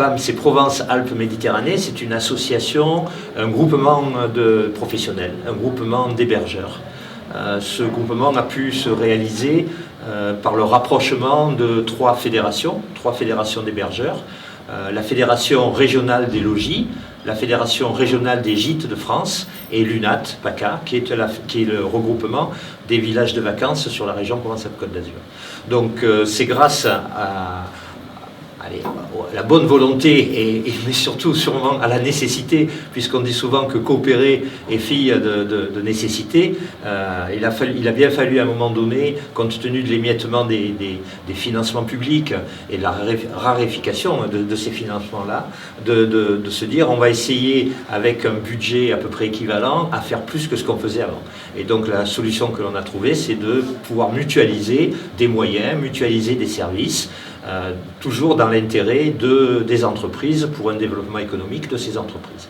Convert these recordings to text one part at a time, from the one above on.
PAM, c'est Provence-Alpes-Méditerranée, c'est une association, un groupement de professionnels, un groupement d'hébergeurs. Ce groupement a pu se réaliser par le rapprochement de trois fédérations d'hébergeurs. La Fédération régionale des logis, la Fédération régionale des gîtes de France et l'UNAT, PACA, qui est le regroupement des villages de vacances sur la région Provence-Alpes-Côte d'Azur. Donc c'est grâce à la bonne volonté mais surtout sûrement à la nécessité, puisqu'on dit souvent que coopérer est fille de nécessité. Il a bien fallu à un moment donné, compte tenu de l'émiettement des financements publics et de la raréfication de ces financements-là, de se dire on va essayer avec un budget à peu près équivalent à faire plus que ce qu'on faisait avant. Et donc la solution que l'on a trouvée, c'est de pouvoir mutualiser des moyens, mutualiser des services, toujours dans l'intérêt des entreprises pour un développement économique de ces entreprises.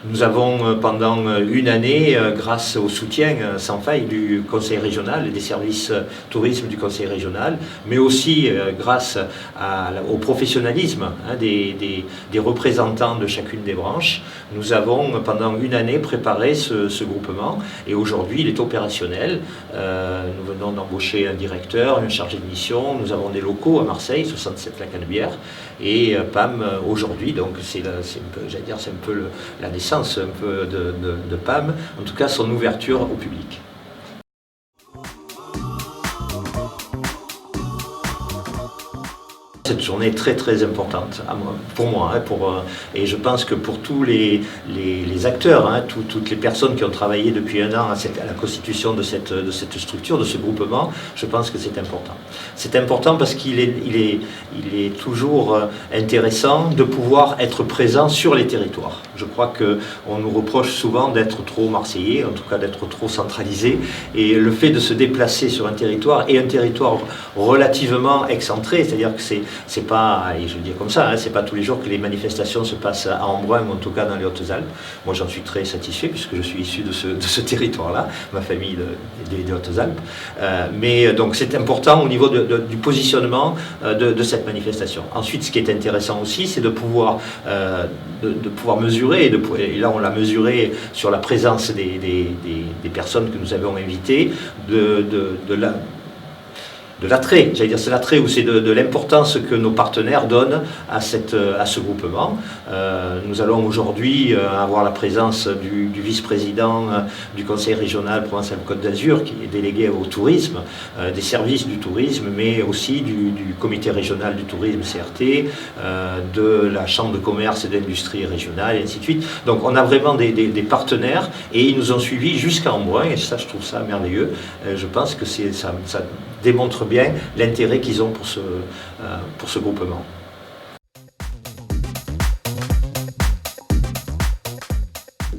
Nous avons pendant une année, grâce au soutien sans faille du Conseil régional et des services tourisme du Conseil régional, mais aussi grâce au professionnalisme des représentants de chacune des branches, nous avons pendant une année préparé ce groupement et aujourd'hui il est opérationnel. Nous venons d'embaucher un directeur, un chargé de mission, nous avons des locaux à Marseille, 67 La Canebière, et PAM aujourd'hui, donc c'est un peu la naissance un peu de PAM, en tout cas son ouverture au public. Cette journée est très très importante pour moi, et je pense que pour tous les acteurs, toutes les personnes qui ont travaillé depuis un an à la constitution de cette structure, de ce groupement, je pense que c'est important. C'est important parce qu'il est toujours intéressant de pouvoir être présent sur les territoires. Je crois qu'on nous reproche souvent d'être trop marseillais, en tout cas d'être trop centralisé, et le fait de se déplacer sur un territoire, et un territoire relativement excentré, c'est-à-dire que c'est pas, et je le dis comme ça, c'est pas tous les jours que les manifestations se passent à Embrun, ou en tout cas dans les Hautes-Alpes. Moi j'en suis très satisfait puisque je suis issu de ce territoire-là, ma famille des Hautes-Alpes. Mais donc c'est important au niveau du positionnement de cette manifestation. Ensuite, ce qui est intéressant aussi, c'est de pouvoir mesurer, et là on l'a mesuré sur la présence des personnes que nous avons invitées, de l'attrait, j'allais dire c'est l'attrait ou c'est de l'importance que nos partenaires donnent à ce groupement. Nous allons aujourd'hui avoir la présence du vice-président du Conseil régional Provence-Alpes-Côte d'Azur qui est délégué au tourisme, des services du tourisme, mais aussi du comité régional du tourisme CRT, de la chambre de commerce et d'industrie régionale et ainsi de suite. Donc on a vraiment des partenaires et ils nous ont suivis jusqu'à Embrun et ça je trouve ça merveilleux. Je pense que ça démontre bien l'intérêt qu'ils ont pour ce groupement.